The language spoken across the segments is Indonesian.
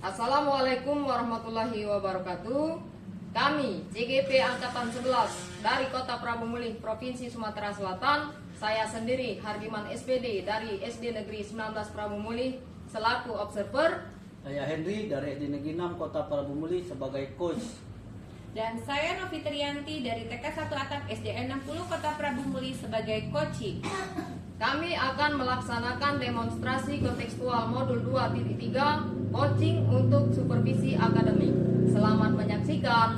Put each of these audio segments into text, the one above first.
Assalamualaikum warahmatullahi wabarakatuh. Kami CGP Angkatan 11 dari Kota Prabu Mulih, Provinsi Sumatera Selatan. Saya sendiri Hardiman SPD dari SD Negeri 19 Prabu Mulih selaku observer. Saya Henry dari SD Negeri 6 Kota Prabu Mulih sebagai coach. Dan saya Novitrianti dari TK 1 Atap SDN 60 Kota Prabu Mulih sebagai coaching. Kami akan melaksanakan demonstrasi kontekstual modul 2.3 coaching untuk supervisi akademik. Selamat menyaksikan.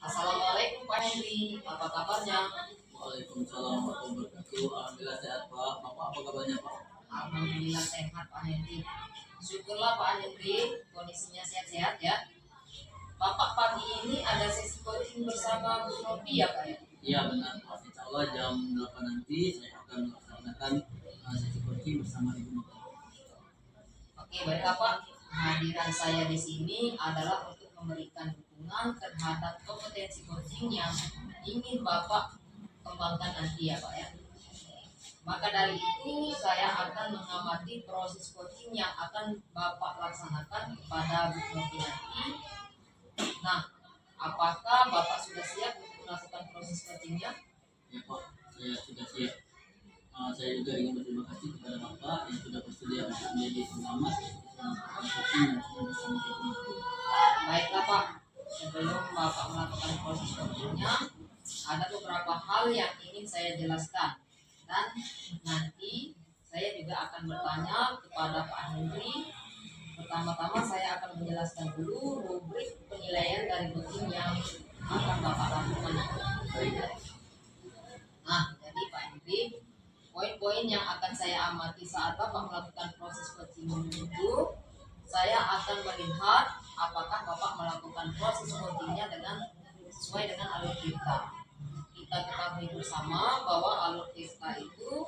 Assalamualaikum Pak Henry, apa kabarnya? Waalaikumsalam warahmatullahi wabarakatuh. Alhamdulillah sehat Pak. Bapak apa kabarnya Pak? Alhamdulillah sehat Pak Henry. Syukurlah Pak Henry, kondisinya sehat-sehat ya. Bapak pagi ini ada sesi coaching bersama Bu Novi ya Pak ya? Iya benar Pak. Insya Allah jam 8 nanti saya akan melaksanakan sesi coaching bersama Ibu Novi. Oke, baiklah Pak. Kehadiran saya di sini adalah untuk memberikan dukungan terhadap kompetensi coaching yang ingin Bapak kembangkan nanti ya Pak ya. Maka dari itu saya akan mengamati proses coaching yang akan Bapak laksanakan kepada Bu Novi nanti. Nah, apakah Bapak sudah siap untuk melakukan proses coachingnya? Ya Pak, saya sudah siap. Saya juga ingin berterima kasih kepada Bapak yang sudah bersedia untuk menjadi pengamat coaching bersama Ibu Novi. Baiklah Pak, sebelum Bapak melakukan proses coachingnya, ada beberapa hal yang ingin saya jelaskan. Dan nanti saya juga akan bertanya kepada Pak Henry. Pertama-tama saya akan menjelaskan dulu rubrik penilaian dari coaching yang akan Bapak lakukan. Nah, jadi Pak Henry, poin-poin yang akan saya amati saat Bapak melakukan proses coaching itu, saya akan melihat apakah Bapak melakukan proses coachingnya sesuai dengan alur kita. Kita ketahui bersama bahwa alur TISTA itu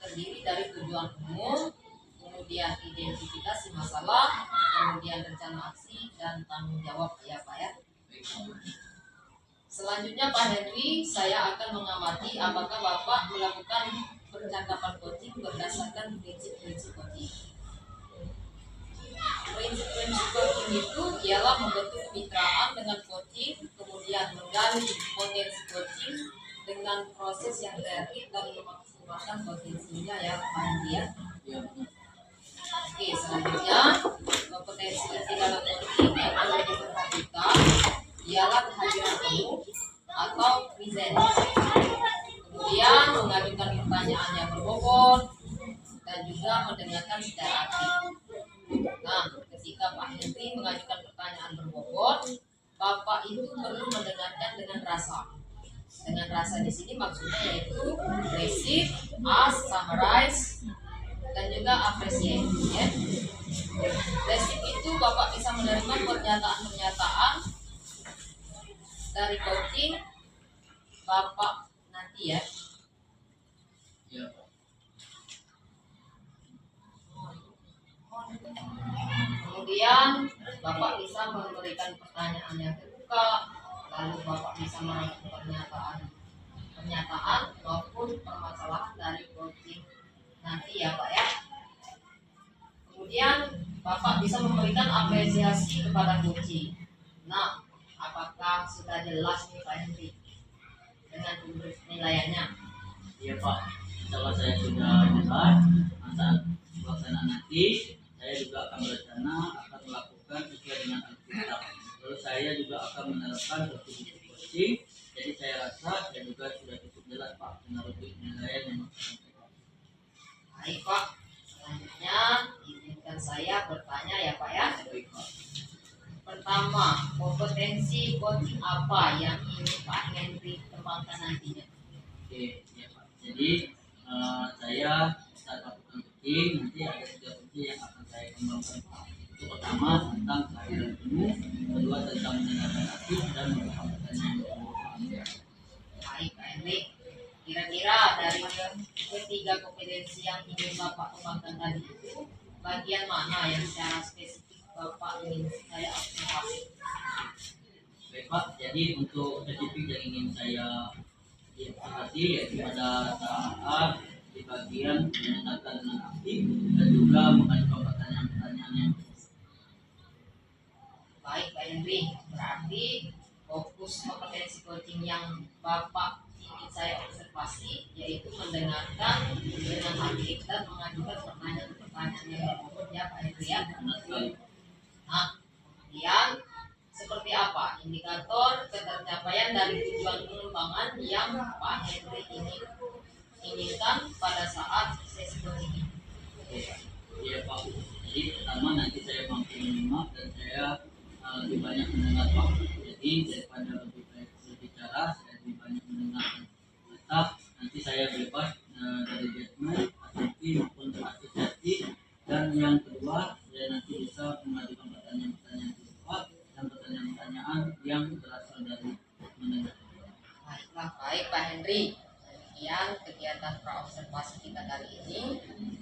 terdiri dari tujuan umum, kemudian identifikasi masalah, kemudian rencana aksi, dan tanggung jawab ya Pak ya. Selanjutnya Pak Henry, saya akan mengamati apakah Bapak melakukan percakapan coaching berdasarkan prinsip-prinsip coaching. Prinsip-prinsip coaching itu ialah membentuk kemitraan dengan coaching, kemudian menggali potensi coaching dengan proses yang kreatif dan memaksimalkan potensinya ya Pak Henry ya. Oke, selanjutnya kompetensi inti dalam coaching yang perlu diperhatikan ialah kehadiran penuh atau present. Kemudian mengajukan pertanyaan yang berbobot dan juga mendengarkan secara aktif. Nah, ketika Pak Henry mengajukan pertanyaan berbobot, Bapak itu perlu mendengarkan dengan rasa. Dengan rasa di sini maksudnya yaitu receive, ask, summarize, dan juga appreciate. Ya. Receive itu Bapak bisa menerima pernyataan-pernyataan dari coaching Bapak nanti ya. Kemudian Bapak bisa memberikan pertanyaan yang terbuka, lalu Bapak bisa merangkum pernyataan maupun permasalahan dari coaching nanti ya Pak ya. Kemudian Bapak bisa memberikan apresiasi kepada coaching. Nah, apakah sudah jelas nih Pak Henry dengan penilaiannya? Iya Pak, setelah saya sudah jelas saat pelaksanaan nanti, saya juga akan berencana akan melakukan sesuai dengan Alkitab. Lalu saya juga akan menerapkan strategi coaching. Jadi saya rasa saya juga sudah cukup jelas Pak menurut penilaian yang disampaikan. Baik Pak, selanjutnya izinkan saya bertanya ya Pak ya. Baik Pak. Pertama, kompetensi coaching apa yang ingin Pak Henry kembangkan nantinya? Oke, ya Pak. Jadi saya saat melakukan coaching nanti ada 3 kunci yang akan saya kembangkan Pak. Itu pertama tentang kehadiran penuh, kedua tentang mendengarkan aktif dan memahami pertanyaan yang berbobot. Baik Pak Henry, kira-kira dari ketiga kompetensi yang ingin Bapak kembangkan tadi itu, bagian mana yang secara spesifik Bapak ingin saya observasi? Jadi untuk spesifik yang ingin saya observasi yaitu pada saat di bagian mendengarkan dengan aktif dan juga mengajukan pertanyaan-pertanyaan yang Baik, Pak Henry. Berarti fokus kompetensi coaching yang Bapak ingin saya observasi yaitu mendengarkan dengan aktif dan mengajukan pertanyaan-pertanyaan yang berbobot ya Pak Henry ya. benar sekali. Nah, kemudian seperti apa indikator ketercapaian dari tujuan pengembangan yang Pak Henry inginkan pada saat sesi coaching ini? Iya Pak. Jadi pertama nanti saya mampu menyimak dan saya lebih banyak mendengar Pak. Jadi daripada lebih banyak berbicara, saya lebih banyak mendengar. Tetap nanti saya bebas dari judgement, asumsi maupun asosiasi. Dan yang kedua, saya nanti bisa mengajukan pertanyaan-pertanyaan yang tepat dan pertanyaan-pertanyaan yang berasal dari mendengar. Baiklah, baik Pak Henry. Demikian kegiatan praobservasi kita kali ini.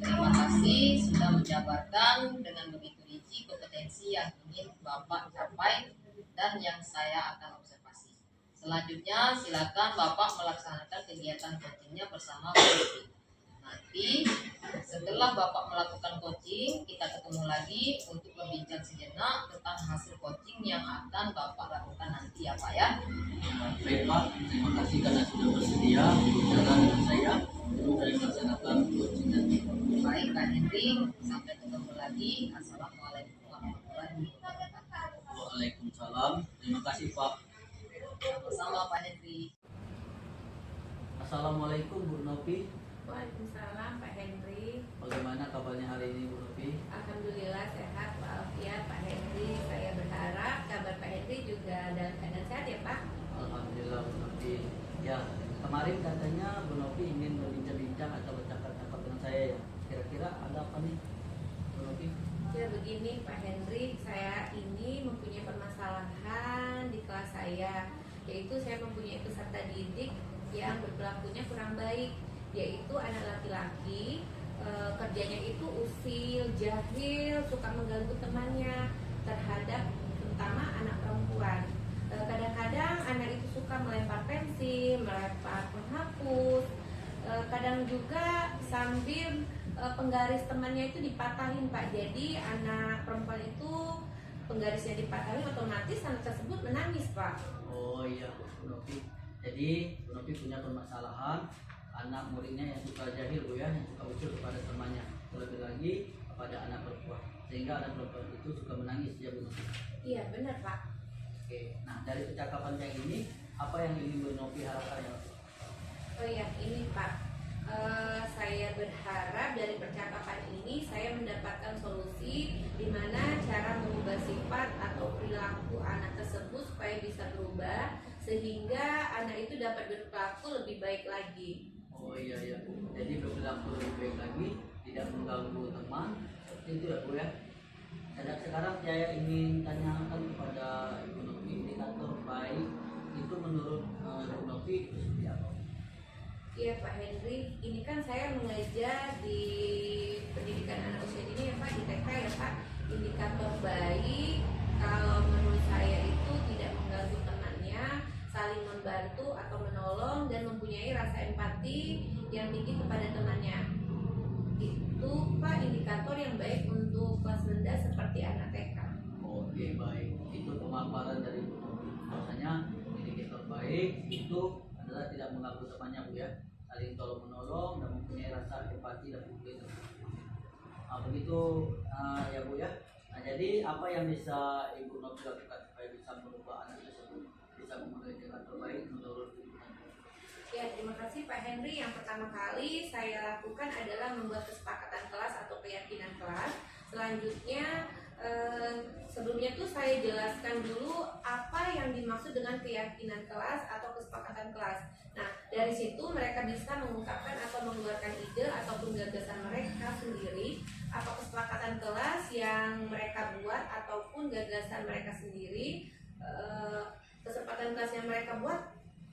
Terima kasih sudah menjabarkan dengan begitu rinci kompetensi yang ingin Bapak capai dan yang saya akan observasi. Selanjutnya silakan Bapak melaksanakan kegiatan coachingnya bersama Bu Nopi. Nanti setelah Bapak melakukan coaching, kita ketemu lagi untuk berbincang sejenak tentang hasil coaching yang akan Bapak lakukan nanti ya Pak ya. Baik Pak, terima kasih karena sudah bersedia berbicara dengan saya untuk saya melaksanakan coaching nanti. Baik Pak Henry, sampai ketemu lagi. Assalamualaikum warahmatullahi wabarakatuh. Waalaikumsalam. Terima kasih Pak. Sama-sama Pak Henry. Assalamualaikum Bu Nopi. Waalaikumsalam Pak Henry. Bagaimana kabarnya hari ini Bu Nopi? Alhamdulillah sehat walafiat Pak Henry. Saya berharap kabar Pak Henry juga dalam keadaan sehat ya Pak. Alhamdulillah Bu Nopi. Ya, kemarin katanya Bu Nopi ingin berbincang-bincang atau bercakap-cakap dengan saya ya. Kira-kira ada apa nih Bu Nopi? Ya begini Pak Henry, saya ini mempunyai permasalahan di kelas saya, yaitu saya mempunyai peserta didik yang berperilakunya kurang baik, yaitu anak laki-laki, kerjanya itu usil, jahil, suka mengganggu temannya terhadap terutama anak perempuan. Kadang-kadang anak itu suka melempar pensil, melempar penghapus, kadang juga sambil penggaris temannya itu dipatahin Pak. Jadi anak perempuan itu penggarisnya dipatahin, otomatis anak tersebut menangis Pak. Oh iya Bu Nopi. Jadi Bu Nopi punya permasalahan anak muridnya yang suka jahil Bu ya, yang suka ucil kepada temannya, terlebih lagi kepada anak perempuan, sehingga anak perempuan itu suka menangis ya Bu Nopi. Iya benar Pak. Oke, nah dari percakapan kayak ini apa yang ingin Bu Nopi harapkan ya? Oh iya ini Pak, saya berharap dari percakapan ini saya mendapatkan solusi di mana cara mengubah sifat atau perilaku anak tersebut supaya bisa berubah sehingga anak itu dapat berperilaku lebih baik lagi. Oh iya iya, jadi berperilaku lebih baik lagi, tidak mengganggu teman, seperti itu ya Bu ya. Dan sekarang saya ingin tanyakan kepada Ibu Nopi, indikator baik itu menurut Ibu Nopi itu seperti apa? Iya Pak Henry, ini kan saya mengajar di pendidikan anak usia dini ya Pak, di TK ya Pak. Indikator baik kalau menurut saya itu tidak mengganggu temannya, saling membantu atau menolong dan mempunyai rasa empati yang tinggi kepada temannya. Itu Pak indikator yang baik untuk kelas rendah seperti anak TK. Oke baik, itu pemaparan dari Bu Nopi. Bahwasanya indikator baik itu adalah tidak mengganggu temannya Bu ya, saling tolong menolong dan mempunyai rasa empati dan peduli. Begitu ya Bu ya. Nah jadi apa yang bisa Ibu Nopi lakukan supaya bisa merubah anak tersebut bisa memenuhi indikator baik menurut Ibu Nopi? Ya, terima kasih Pak Henry. Yang pertama kali saya lakukan adalah membuat kesepakatan kelas atau keyakinan kelas. Selanjutnya, sebelumnya tuh saya jelaskan dulu apa yang dimaksud dengan keyakinan kelas atau kesepakatan kelas. Nah, dari situ mereka bisa mengungkapkan atau mengeluarkan ide ataupun gagasan mereka sendiri, apa kesepakatan kelas yang mereka buat ataupun gagasan mereka sendiri. Kesepakatan kelas yang mereka buat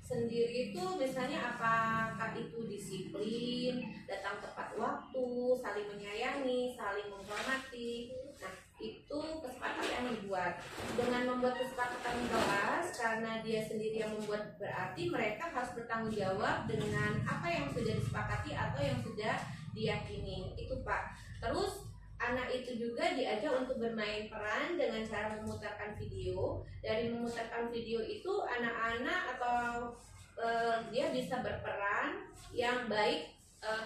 sendiri itu misalnya apakah itu disiplin, datang tepat waktu, saling menyayangi, saling menghormati. Nah, itu itu kesepakatan yang dibuat. Dengan membuat kesepakatan di kelas, karena dia sendiri yang membuat, berarti mereka harus bertanggung jawab dengan apa yang sudah disepakati atau yang sudah diyakini. Itu Pak. Terus anak itu juga diajak untuk bermain peran dengan cara memutarkan video. Dari memutarkan video itu anak-anak atau dia bisa berperan yang baik,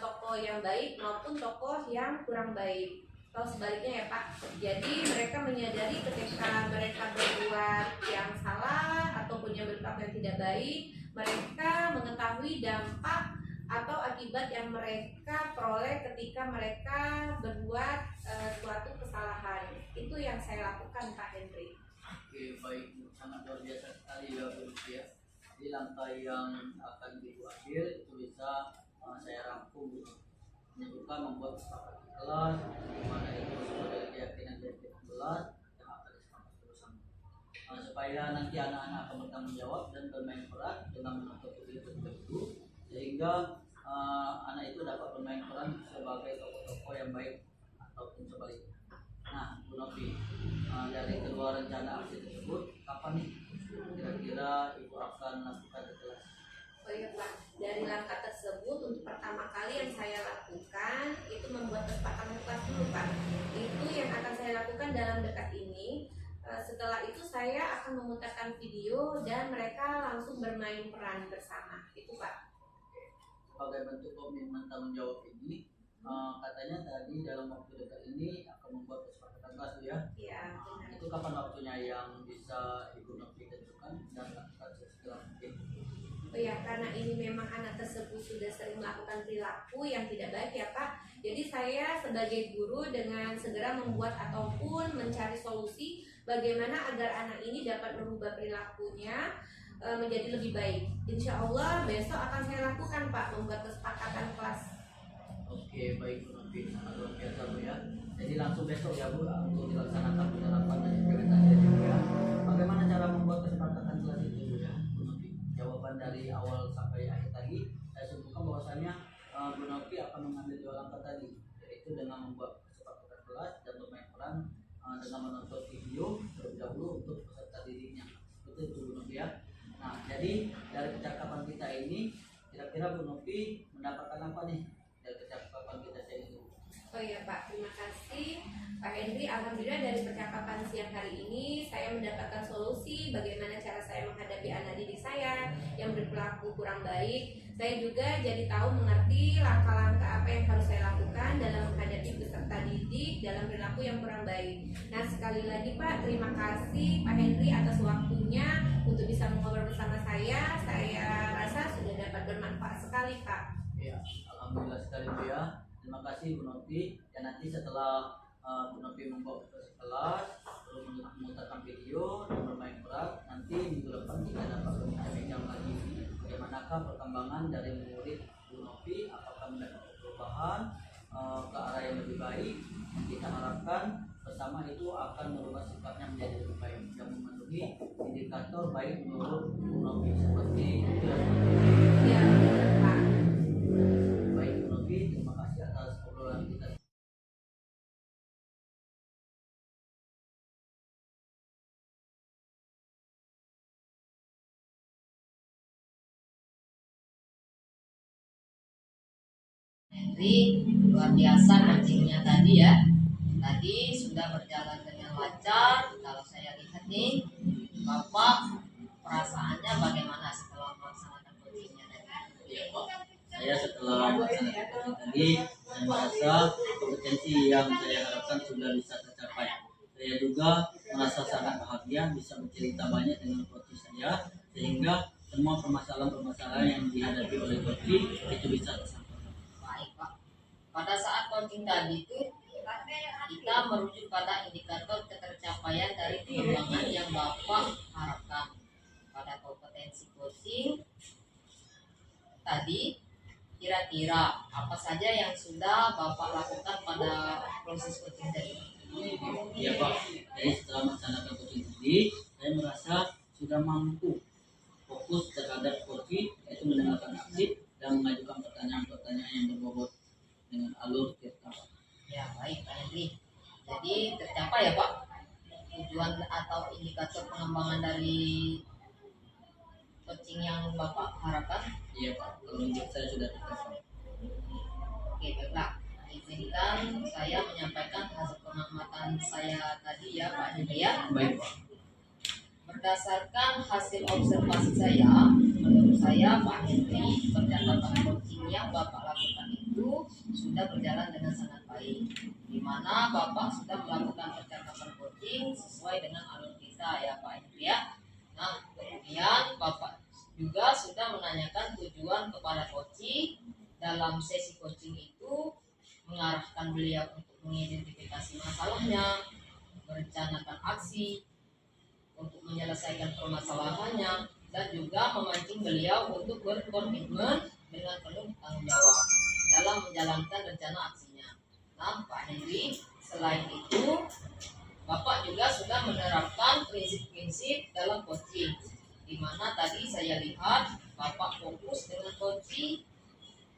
tokoh yang baik maupun tokoh yang kurang baik, atau sebaliknya ya Pak. Jadi mereka menyadari ketika mereka berbuat yang salah ataupun yang berperilaku yang tidak baik, mereka mengetahui dampak atau akibat yang mereka peroleh ketika mereka berbuat suatu kesalahan. Itu yang saya lakukan Pak Henry. Oke, baik, sangat luar biasa sekali ya Bu Lutfi ya. Jadi langkah yang akan Ibu ambil itu bisa saya rangkum menyebutkan membuat kesepakatan kelas, di mana itu sesuai dengan keyakinan dari pihak kelas yang akan disepakati bersama. Supaya nanti anak-anak akan bertanggung jawab dan bermain peran dengan menuntut video tertentu, sehingga anak itu dapat bermain peran sebagai tokoh-tokoh yang baik ataupun sebaliknya. Nah, Bu Novi, dari kedua rencana aksi tersebut, kapan nih kira-kira Ibu akan lakukan ke kelas? Oh iya Pak, dari langkah tersebut untuk pertama kali yang saya lakukan itu membuat kesepakatan kelas dulu Pak. Itu yang akan saya lakukan dalam dekat ini. Setelah itu saya akan memutarkan video dan mereka langsung bermain peran bersama. Itu Pak. Sebagai bentuk komitmen tanggung jawab ini, katanya tadi dalam waktu dekat ini akan membuat kesepakatan kelas ya? Iya, benar. Itu kapan waktunya yang bisa Ibu Novi tentukan dan lakukan segera mungkin? Oh ya, karena ini memang anak tersebut sudah sering melakukan perilaku yang tidak baik ya Pak. Jadi saya sebagai guru dengan segera membuat ataupun mencari solusi bagaimana agar anak ini dapat merubah perilakunya menjadi lebih baik. Insya Allah besok akan saya lakukan Pak, membuat kesepakatan kelas. Oke, baik Bu Novi, sangat luar biasa Bu ya. Jadi langsung besok ya Bu untuk dilaksanakan penerapan dan implementasi Bu ya. Bagaimana cara membuat kesepakatan kelas itu Bu ya, Bu Novi? Jawaban dari awal sampai akhir tadi saya sebutkan bahwasanya Bu Novi akan mengambil dua langkah tadi, yaitu dengan membuat kesepakatan kelas dan bermain peran dengan menonton video terlebih dahulu untuk peserta didiknya. Itu Bu Novi ya. Nah, jadi dari percakapan kita ini kira-kira Bu Novi mendapatkan apa nih dari percakapan kita ini? Oh iya Pak, terima kasih Pak Henry. Alhamdulillah dari percakapan siang hari ini saya mendapatkan solusi bagaimana cara saya menghadapi anak didik saya yang berperilaku kurang baik. Saya juga jadi tahu mengerti langkah-langkah apa yang harus saya lakukan dalam menghadapi peserta didik dalam perilaku yang kurang baik. Nah sekali lagi Pak, terima kasih Pak Henry atas waktunya untuk bisa mengobrol bersama saya. Saya rasa sudah dapat bermanfaat sekali Pak. Ya, alhamdulillah sekali Bu ya. Terima kasih Bu Novi. Dan nanti setelah Bu Novi membawa kelas, lalu memutarkan video dan bermain peran, nanti minggu depan kita dapat berbincang lagi bagaimanakah perkembangan dari murid Bu Novi, apakah mendapat perubahan ke arah yang lebih baik. Yang kita harapkan bersama itu akan merubah sifatnya menjadi lebih baik yang memenuhi indikator baik menurut Bu Novi seperti itu ya. Ya, Pak. Baik Bu Novi, terima kasih atas obrolan kita. Henry, luar biasa coachingnya tadi ya. Tadi sudah berjalan dengan lancar. Kalau saya lihat nih, Bapak perasaannya bagaimana setelah melaksanakan coachingnya tadi? Ya Pak, saya setelah melaksanakan coaching tadi, saya merasa kompetensi yang saya harapkan sudah bisa tercapai. Saya juga merasa sangat bahagia bisa bercerita banyak dengan coach saya, sehingga semua permasalahan-permasalahan yang dihadapi oleh coach itu bisa tersampaikan. Baik Pak. Pada saat coaching tadi itu kita merujuk pada indikator ketercapaian dari pengembangan yang Bapak harapkan. Pada kompetensi coaching tadi, kira-kira apa saja yang sudah Bapak lakukan pada proses coaching tadi? Ya Pak, jadi setelah melaksanakan coaching tadi, saya merasa sudah mampu fokus terhadap coaching, yaitu mendengarkan aksi dan mengajukan pertanyaan-pertanyaan yang berbobot dengan alur cerita. Ya baik Pak Henry. Jadi tercapai ya Pak? pengembangan dari coaching yang Bapak harapkan? Iya Pak, kalau menurut saya sudah tepat. Oke, baiklah. Izinkan saya menyampaikan hasil pengamatan saya tadi ya Pak Hendri ya. Baik Pak. Berdasarkan hasil observasi saya, menurut saya Pak Hendri percakapan coaching yang Bapak lakukan itu sudah berjalan dengan sangat baik, di mana Bapak sudah melakukan percakapan coaching sesuai dengan alur kita ya Pak Hendri ya. Nah, kemudian Bapak juga sudah menanyakan tujuan kepada coaching. Dalam sesi coaching itu mengarahkan beliau untuk mengidentifikasi masalahnya, merencanakan aksi untuk menyelesaikan permasalahannya, dan juga memancing beliau untuk berkomitmen dengan penuh tanggung jawab dalam menjalankan rencana aksinya. Nah, Pak Hendri, selain itu, Bapak juga sudah menerapkan prinsip-prinsip dalam coaching, di mana tadi saya lihat Bapak fokus dengan coaching.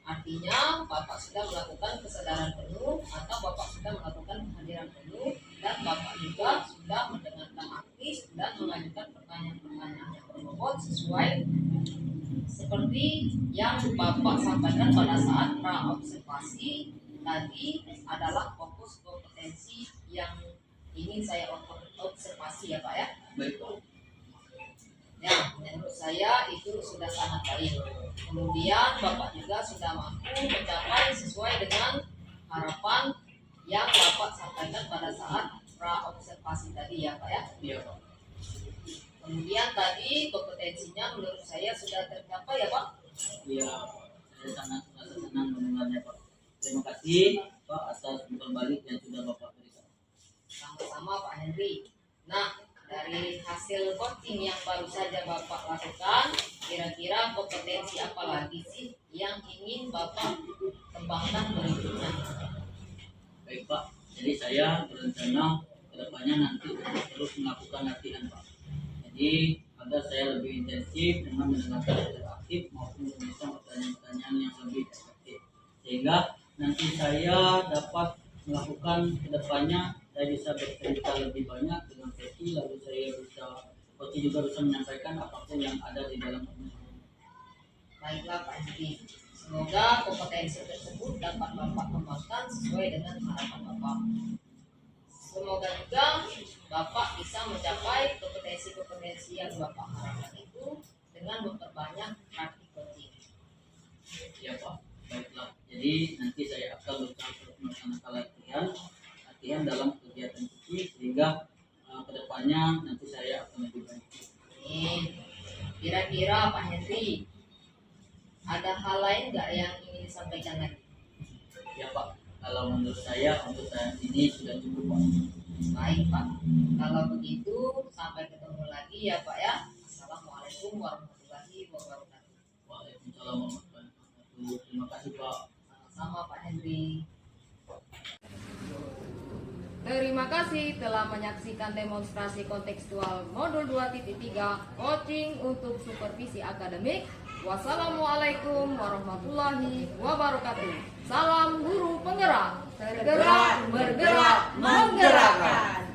Artinya Bapak sudah melakukan kesadaran penuh atau Bapak sudah melakukan kehadiran penuh, dan Bapak juga sudah mendengarkan aktif dan mengajukan pertanyaan-pertanyaan yang berbobot sesuai seperti yang Bapak sampaikan pada saat pra-observasi tadi adalah fokus kompetensi yang ingin saya observasi ya Pak ya. Baik Pak. Ya, menurut saya itu sudah sangat baik. Kemudian Bapak juga sudah mampu mencapai sesuai dengan harapan yang Bapak sampaikan pada saat pra-observasi tadi ya Pak ya. Iya Pak. Kemudian tadi kompetensinya menurut saya sudah tercapai ya Pak. Iya, saya sangat merasa senang mendengarnya Pak. Terima kasih Pak atas umpan balik yang sudah Bapak berikan. Sama-sama Pak Henry. Nah, dari hasil coaching yang baru saja Bapak lakukan, kira-kira kompetensi apa lagi sih yang ingin Bapak kembangkan berikutnya? Baik Pak, jadi saya berencana kedepannya nanti untuk terus melakukan latihan Pak. Jadi agar saya lebih intensif dengan mendengarkan secara aktif maupun menuliskan pertanyaan-pertanyaan yang lebih efektif, sehingga nanti saya dapat melakukan kedepannya, saya bisa bercerita lebih banyak dengan Coach, lalu saya bisa Coach juga bisa menyampaikan apapun yang ada di dalam permasalahan. Baiklah Pak Henry, semoga kompetensi tersebut dapat Bapak kembangkan sesuai dengan harapan Bapak. Semoga juga Bapak bisa mencapai kompetensi-kompetensi yang Bapak harapkan itu dengan memperbanyak praktik coaching. Ya Pak, baiklah. Jadi nanti saya akan berusaha untuk melaksanakan latihan dalam kegiatan ini sehingga kedepannya nanti saya akan lebih baik. Ini kira-kira Pak Henry ada hal lain nggak yang ingin disampaikan lagi? Ya Pak, kalau menurut saya untuk saat ini sudah cukup Pak. Baik Pak, kalau begitu sampai ketemu lagi ya Pak ya. Assalamualaikum warahmatullahi wabarakatuh. Waalaikumsalam warahmatullahi wabarakatuh. Terima kasih Pak. Sama Pak Henry. Terima kasih telah menyaksikan demonstrasi kontekstual modul 2.3 coaching untuk supervisi akademik. Wassalamualaikum warahmatullahi wabarakatuh. Salam guru penggerak, tergerak, bergerak, menggerakkan.